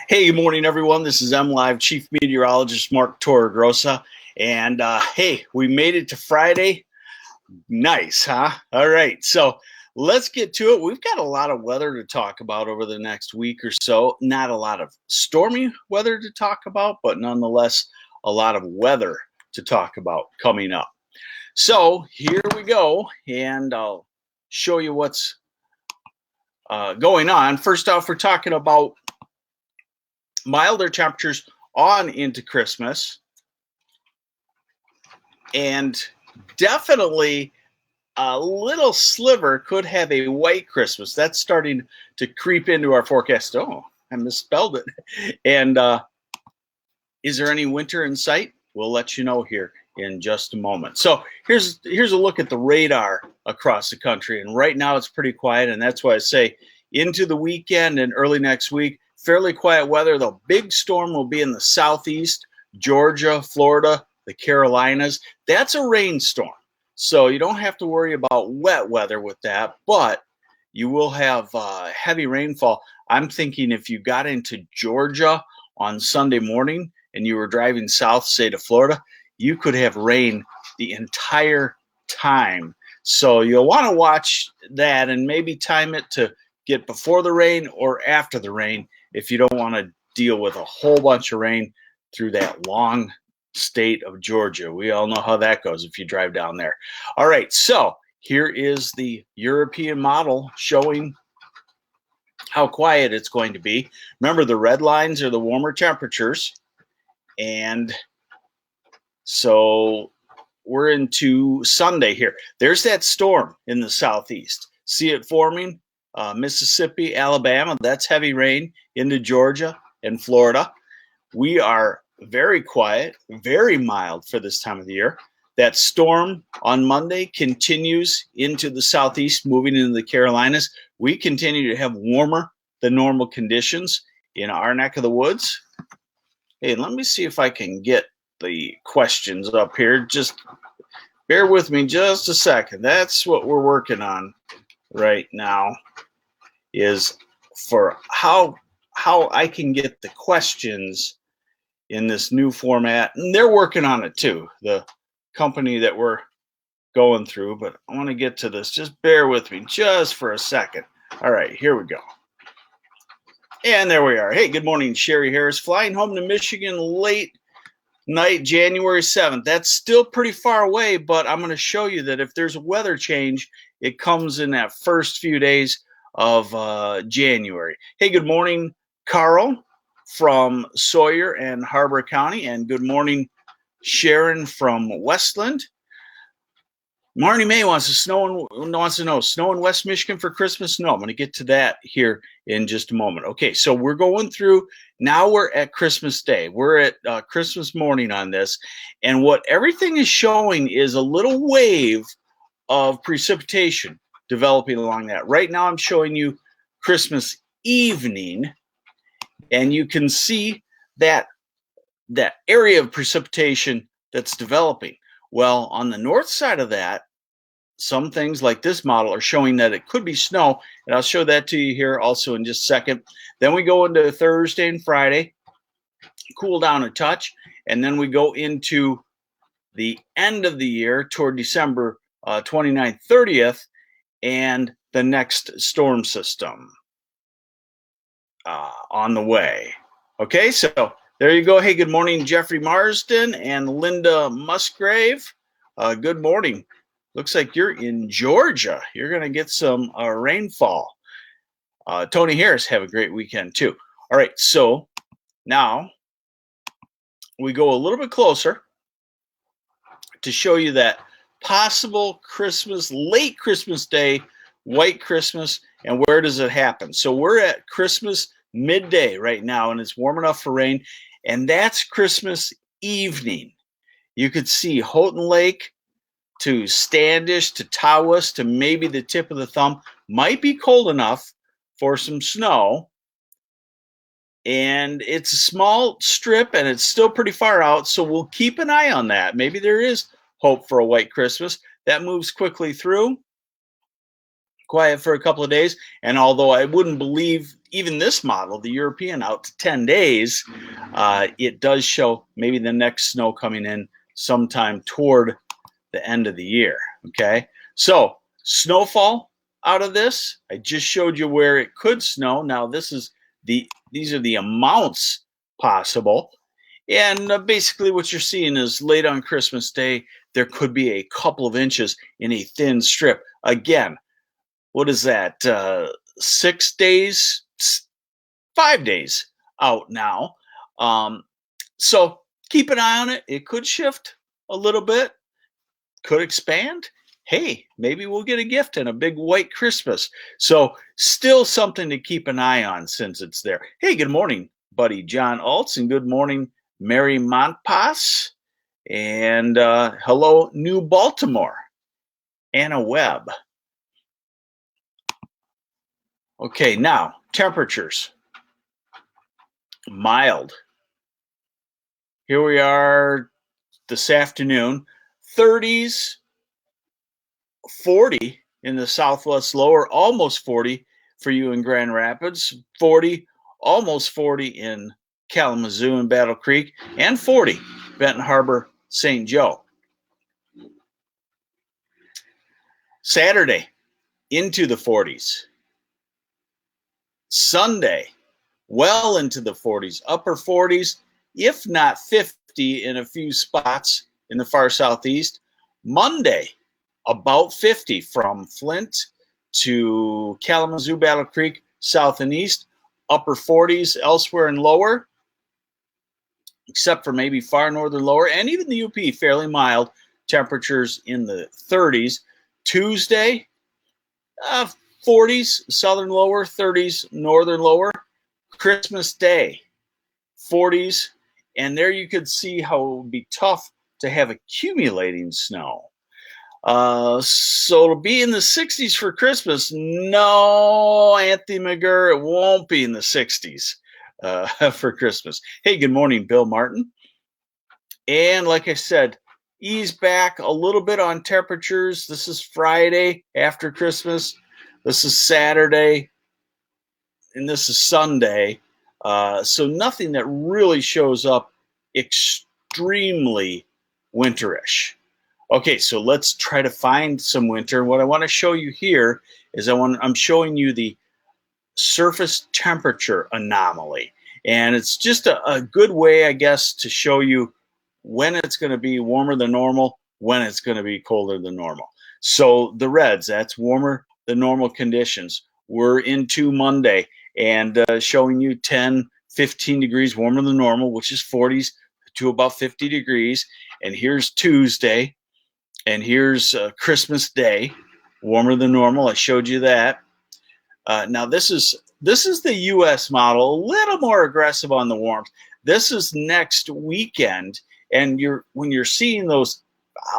Hey, good morning, everyone. This is MLive Chief Meteorologist Mark Torregrossa. And hey, we made it to Friday. Nice, huh? All right. So let's get to it. We've got a lot of weather to talk about over the next week or so. Not a lot of stormy weather to talk about, but nonetheless, a lot of weather to talk about coming up. So here we go. And I'll show you what's going on. First off, we're talking about milder temperatures on into Christmas, and definitely a little sliver could have a white Christmas. That's starting to creep into our forecast. Oh, I misspelled it. And is there any winter in sight? We'll let you know here in just a moment. So here's a look at the radar across the country, and right now it's pretty quiet, and that's why I say into the weekend and early next week, fairly quiet weather. The big storm will be in the southeast, Georgia, Florida, the Carolinas. That's a rainstorm. So you don't have to worry about wet weather with that, but you will have heavy rainfall. I'm thinking if you got into Georgia on Sunday morning and you were driving south, say to Florida, you could have rain the entire time. So you'll want to watch that and maybe time it to get before the rain or after the rain if you don't want to deal with a whole bunch of rain through that long state of Georgia. We all know how that goes if you drive down there. All right, so here is the European model showing how quiet it's going to be. Remember, the red lines are the warmer temperatures, and so we're into Sunday here. There's that storm in the southeast. See it forming? Mississippi, Alabama, that's heavy rain into Georgia and Florida. We are very quiet, very mild for this time of the year. That storm on Monday continues into the southeast, moving into the Carolinas. We continue to have warmer than normal conditions in our neck of the woods. Hey, let me see if I can get the questions up here. Just bear with me just a second. That's what we're working on right now, is for how I can get the questions in this new format. And they're working on it too, the company that we're going through, but I want to get to this. Just bear with me just for a second. All right, here we go. And there we are. Hey, good morning, Sherry Harris. Flying home to Michigan late night, January 7th. That's still pretty far away, but I'm going to show you that if there's a weather change, it comes in that first few days of January. Hey, good morning, Carl from Sawyer and Harbor County, and good morning, Sharon from Westland. Marnie May wants to know snow in West Michigan for Christmas. No, I'm going to get to that here in just a moment. Okay, so we're going through. Now we're at Christmas Day. We're at Christmas morning on this, and what everything is showing is a little wave of precipitation developing along that. Right now, I'm showing you Christmas evening, and you can see that area of precipitation that's developing. Well, on the north side of that, some things like this model are showing that it could be snow, and I'll show that to you here also in just a second. Then we go into Thursday and Friday, cool down a touch, and then we go into the end of the year toward December 29th, 30th, and the next storm system on the way. Okay, so there you go. Hey, good morning, Jeffrey Marsden and Linda Musgrave. Good morning. Looks like you're in Georgia. You're going to get some rainfall. Tony Harris, have a great weekend too. All right, so now we go a little bit closer to show you that possible Christmas, late Christmas Day, white Christmas, and where does it happen? So we're at Christmas midday right now, and it's warm enough for rain, and that's Christmas evening. You could see Houghton Lake to Standish to Tawas to maybe the tip of the thumb. Might be cold enough for some snow, and it's a small strip, and it's still pretty far out, so we'll keep an eye on that. Maybe there is hope for a white Christmas. That moves quickly through. quiet for a couple of days. And although I wouldn't believe even this model, the European, out to 10 days, it does show maybe the next snow coming in sometime toward the end of the year. Okay, so snowfall out of this, I just showed you where it could snow. Now these are the amounts possible. And basically what you're seeing is late on Christmas Day, there could be a couple of inches in a thin strip. Again, what is that? 6 days, 5 days out now. So keep an eye on it. It could shift a little bit, could expand. Hey, maybe we'll get a gift and a big white Christmas. So still something to keep an eye on since it's there. Hey, good morning, buddy John Altz, and good morning, Mary Montpas, and hello, New Baltimore, Anna Webb. Okay, now temperatures. Mild. Here we are this afternoon. 30s, 40 in the Southwest lower, almost 40 for you in Grand Rapids, 40, almost 40 in Kalamazoo and Battle Creek, and 40 Benton Harbor, St. Joe. Saturday, into the 40s. Sunday, well into the 40s, upper 40s, if not 50 in a few spots in the far southeast. Monday, about 50 from Flint to Kalamazoo, Battle Creek, south and east. Upper 40s elsewhere and lower, except for maybe far northern lower, and even the UP, fairly mild. Temperatures in the 30s. Tuesday, 40s, southern lower, 30s, northern lower. Christmas Day, 40s, and there you could see how it would be tough to have accumulating snow. So it'll be in the 60s for Christmas. No, Anthony McGurr, it won't be in the 60s for Christmas. Hey, good morning, Bill Martin. And like I said, ease back a little bit on temperatures. This is Friday after Christmas. This is Saturday. And this is Sunday. So nothing that really shows up extremely winterish. Okay, so let's try to find some winter. What I want to show you here is I'm showing you the surface temperature anomaly. And it's just a good way, I guess, to show you when it's going to be warmer than normal, when it's going to be colder than normal. So the reds, that's warmer than normal conditions. We're into Monday and showing you 10, 15 degrees warmer than normal, which is 40s to about 50 degrees. And here's Tuesday. And here's Christmas Day, warmer than normal. I showed you that. Now this is the U.S. model, a little more aggressive on the warmth. This is next weekend, and when you're seeing those,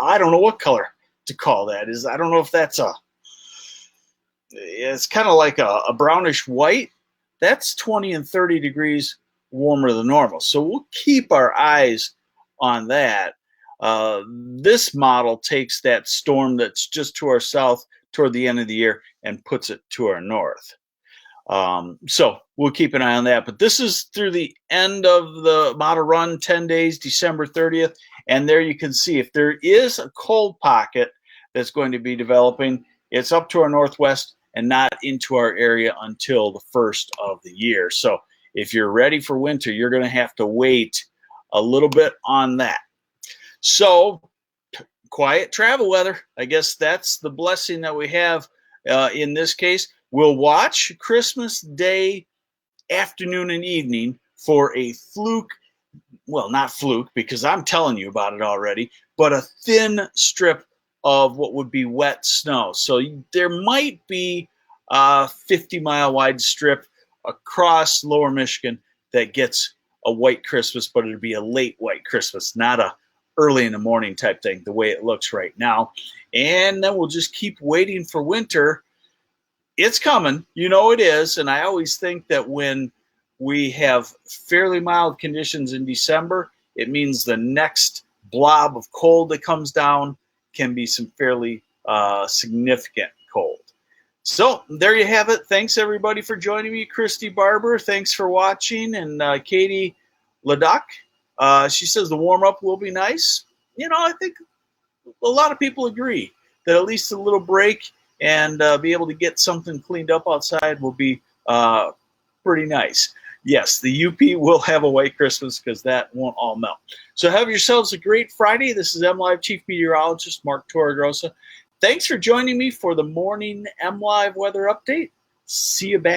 I don't know what color to call that. I don't know if that's it's kind of like a brownish white. That's 20 and 30 degrees warmer than normal. So we'll keep our eyes on that. This model takes that storm that's just to our south toward the end of the year and puts it to our north. So we'll keep an eye on that. But this is through the end of the model run, 10 days, December 30th. And there you can see if there is a cold pocket that's going to be developing, it's up to our northwest and not into our area until the first of the year. So if you're ready for winter, you're going to have to wait a little bit on that. So quiet travel weather. I guess that's the blessing that we have in this case. We'll watch Christmas Day afternoon and evening for a fluke. Well, not fluke, because I'm telling you about it already, but a thin strip of what would be wet snow. So there might be a 50-mile wide strip across lower Michigan that gets a white Christmas, but it'll be a late white Christmas, not a early in the morning type thing, the way it looks right now. And then we'll just keep waiting for winter. It's coming, you know it is. And I always think that when we have fairly mild conditions in December, it means the next blob of cold that comes down can be some fairly significant cold. So there you have it. Thanks everybody for joining me. Christy Barber, thanks for watching, and Katie Laduc. She says the warm up will be nice. I think a lot of people agree that at least a little break and be able to get something cleaned up outside will be pretty nice. Yes, the UP will have a white Christmas because that won't all melt. So have yourselves a great Friday. This is MLive Chief Meteorologist Mark Torregrossa. Thanks for joining me for the morning MLive weather update. See you back